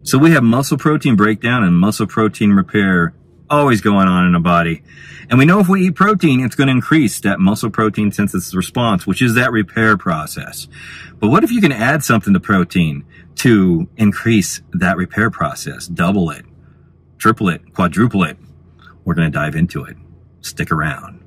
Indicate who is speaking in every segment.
Speaker 1: So we have muscle protein breakdown and muscle protein repair always going on in the body. And we know if we eat protein, it's going to increase that muscle protein synthesis response, which is that repair process. But what if you can add something to protein to increase that repair process? Double it, triple it, quadruple it. We're going to dive into it. Stick around.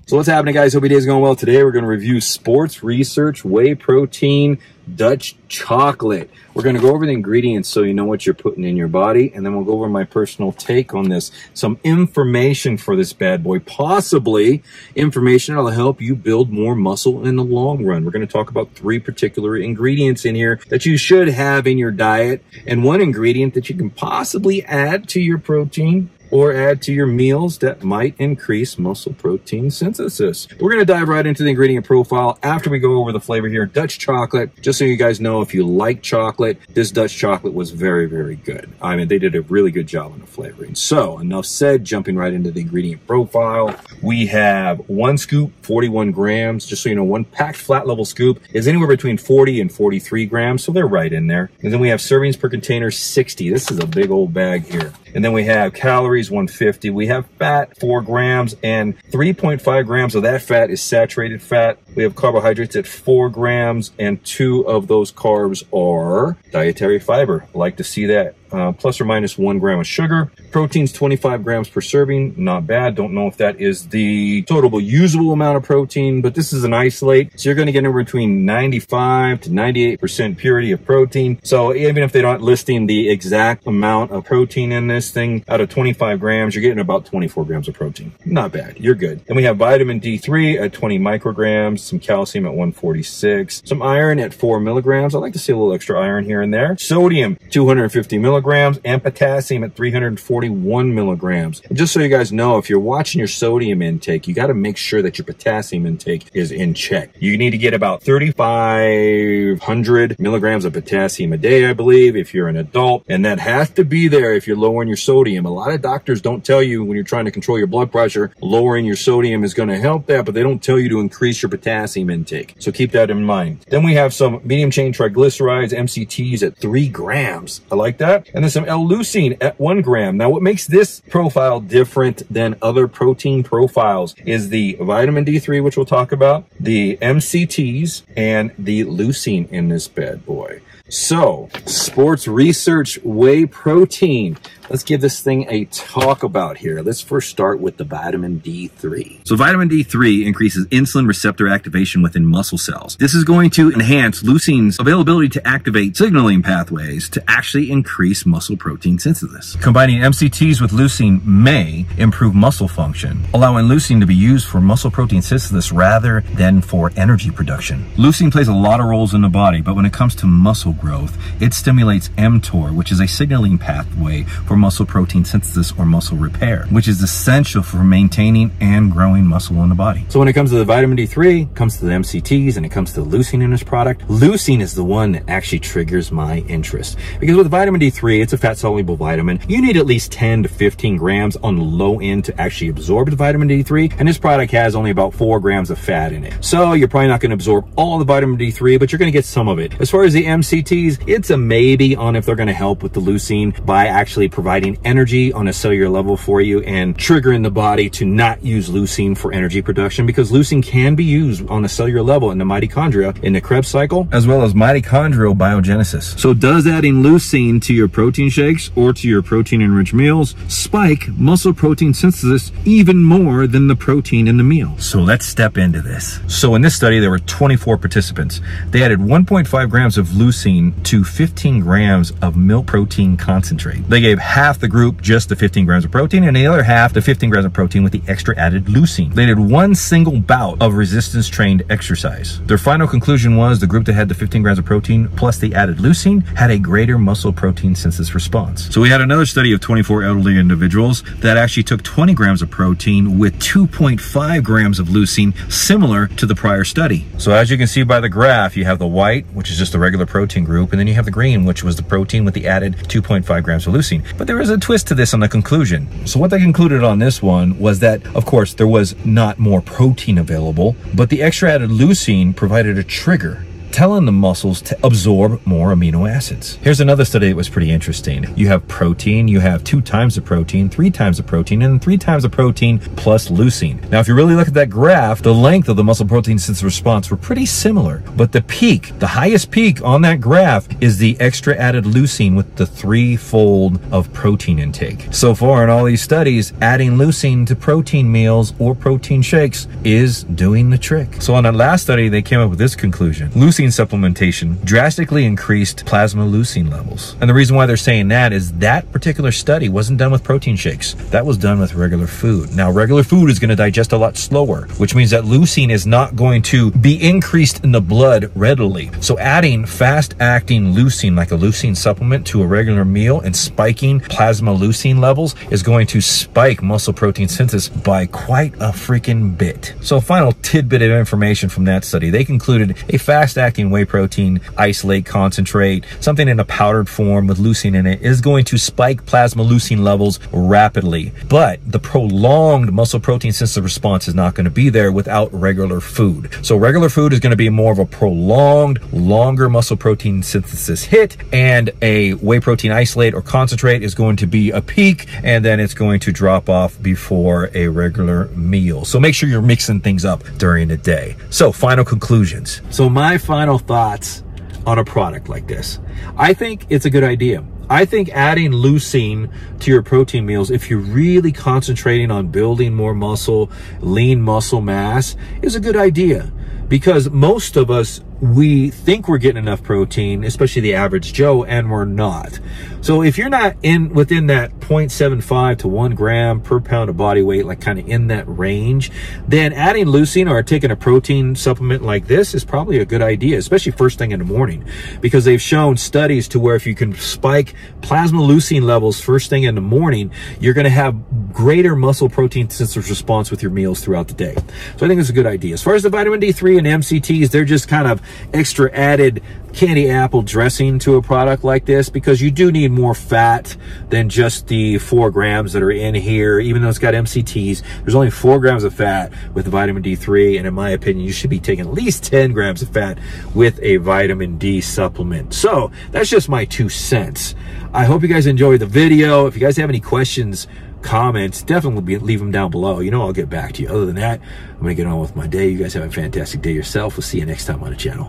Speaker 1: So what's happening, guys? Hope your day's going well. Today we're going to review sports research whey protein Dutch chocolate. We're going to go over the ingredients so you know what you're putting in your body, and then we'll go over my personal take on this. Some information for this bad boy, possibly information that'll help you build more muscle in the long run. We're going to talk about 3 particular ingredients in here that you should have in your diet, and 1 ingredient that you can possibly add to your protein or add to your meals that might increase muscle protein synthesis. We're going to dive right into the ingredient profile after we go over the flavor here. Dutch chocolate, just so you guys know, if you like chocolate, this Dutch chocolate was very, very good. I mean, they did a really good job on the flavoring. So enough said, jumping right into the ingredient profile. We have 1 scoop, 41 grams. Just so you know, 1 packed flat level scoop is anywhere between 40 and 43 grams. So they're right in there. And then we have servings per container, 60. This is a big old bag here. And then we have calories, 150. We have fat, 4 grams, and 3.5 grams of that fat is saturated fat. We have carbohydrates at 4 grams, and 2 of those carbs are dietary fiber. I like to see that. Plus or minus 1 gram of sugar. Protein's 25 grams per serving. Not bad. Don't know if that is the total usable amount of protein, but this is an isolate. So you're going to get anywhere between 95 to 98% purity of protein. So even if they're not listing the exact amount of protein in this thing, out of 25 grams, you're getting about 24 grams of protein. Not bad. You're good. Then we have vitamin D3 at 20 micrograms, some calcium at 146, some iron at 4 milligrams. I like to see a little extra iron here and there. Sodium, 250 milligrams, and potassium at 341 milligrams. And just so you guys know, if you're watching your sodium intake, you got to make sure that your potassium intake is in check. You need to get about 3,500 milligrams of potassium a day, I believe, if you're an adult, and that has to be there if you're lowering your sodium. A lot of doctors don't tell you when you're trying to control your blood pressure, lowering your sodium is going to help that, but they don't tell you to increase your potassium intake. So keep that in mind. Then we have some medium chain triglycerides, MCTs at 3 grams. I like that. And then some L-leucine at 1 gram. Now, what makes this profile different than other protein profiles is the vitamin D3, which we'll talk about, the MCTs, and the leucine in this bad boy. So, sports research whey protein. Let's give this thing a talk about here. Let's first start with the vitamin D3. So vitamin D3 increases insulin receptor activation within muscle cells. This is going to enhance leucine's availability to activate signaling pathways to actually increase muscle protein synthesis. Combining MCTs with leucine may improve muscle function, allowing leucine to be used for muscle protein synthesis rather than for energy production. Leucine plays a lot of roles in the body, but when it comes to muscle growth, it stimulates mTOR, which is a signaling pathway for muscle protein synthesis or muscle repair, which is essential for maintaining and growing muscle in the body. So when it comes to the vitamin D3, it comes to the MCTs, and it comes to the leucine in this product, leucine is the one that actually triggers my interest. Because with vitamin D3, it's a fat-soluble vitamin. You need at least 10 to 15 grams on the low end to actually absorb the vitamin D3, and this product has only about 4 grams of fat in it. So you're probably not going to absorb all the vitamin D3, but you're going to get some of it. As far as the MCTs, it's a maybe on if they're going to help with the leucine by actually providing energy on a cellular level for you and triggering the body to not use leucine for energy production, because leucine can be used on a cellular level in the mitochondria in the Krebs cycle, as well as mitochondrial biogenesis. So does adding leucine to your protein shakes or to your protein enriched meals spike muscle protein synthesis even more than the protein in the meal? So let's step into this. So in this study, there were 24 participants. They added 1.5 grams of leucine to 15 grams of milk protein concentrate. They gave half the group just the 15 grams of protein, and the other half the 15 grams of protein with the extra added leucine. They did 1 single bout of resistance trained exercise. Their final conclusion was the group that had the 15 grams of protein plus the added leucine had a greater muscle protein synthesis response. So we had another study of 24 elderly individuals that actually took 20 grams of protein with 2.5 grams of leucine, similar to the prior study. So as you can see by the graph, you have the white, which is just the regular protein group, and then you have the green, which was the protein with the added 2.5 grams of leucine. But But there was a twist to this on the conclusion. So what they concluded on this one was that, of course, there was not more protein available, but the extra added leucine provided a trigger, telling the muscles to absorb more amino acids. Here's another study that was pretty interesting. You have protein, you have 2 times the protein, 3 times the protein, and 3 times the protein plus leucine. Now, if you really look at that graph, the length of the muscle protein synthesis response were pretty similar, but the peak, the highest peak on that graph is the extra added leucine with the 3-fold of protein intake. So far in all these studies, adding leucine to protein meals or protein shakes is doing the trick. So on that last study, they came up with this conclusion. Leucine supplementation drastically increased plasma leucine levels. And the reason why they're saying that is that particular study wasn't done with protein shakes. That was done with regular food. Now, regular food is going to digest a lot slower, which means that leucine is not going to be increased in the blood readily. So adding fast-acting leucine, like a leucine supplement, to a regular meal and spiking plasma leucine levels is going to spike muscle protein synthesis by quite a freaking bit. So a final tidbit of information from that study, they concluded a fast-acting whey protein isolate concentrate, something in a powdered form with leucine in it, is going to spike plasma leucine levels rapidly. But the prolonged muscle protein synthesis response is not going to be there without regular food. So regular food is going to be more of a prolonged, longer muscle protein synthesis hit, and a whey protein isolate or concentrate is going to be a peak, and then it's going to drop off before a regular meal. So make sure you're mixing things up during the day. So final conclusions. So my final thoughts on a product like this. I think it's a good idea. I think adding leucine to your protein meals, if you're really concentrating on building more muscle, lean muscle mass, is a good idea. Because most of us, we think we're getting enough protein, especially the average Joe, and we're not. So if you're not within that 0.75 to 1 gram per pound of body weight, like kind of in that range, then adding leucine or taking a protein supplement like this is probably a good idea, especially first thing in the morning, because they've shown studies to where if you can spike plasma leucine levels first thing in the morning, you're going to have greater muscle protein synthesis response with your meals throughout the day. So I think it's a good idea. As far as the vitamin D3 and MCTs, they're just kind of extra added candy apple dressing to a product like this, because you do need more fat than just the 4 grams that are in here. Even though it's got MCTs, there's only 4 grams of fat with vitamin D3, and in my opinion, you should be taking at least 10 grams of fat with a vitamin D supplement. So that's just my 2 cents. I hope you guys enjoyed the video. If you guys have any questions, comments, definitely leave them down below. You know, I'll get back to you. Other than that, I'm gonna get on with my day. You guys have a fantastic day yourself. We'll see you next time on the channel.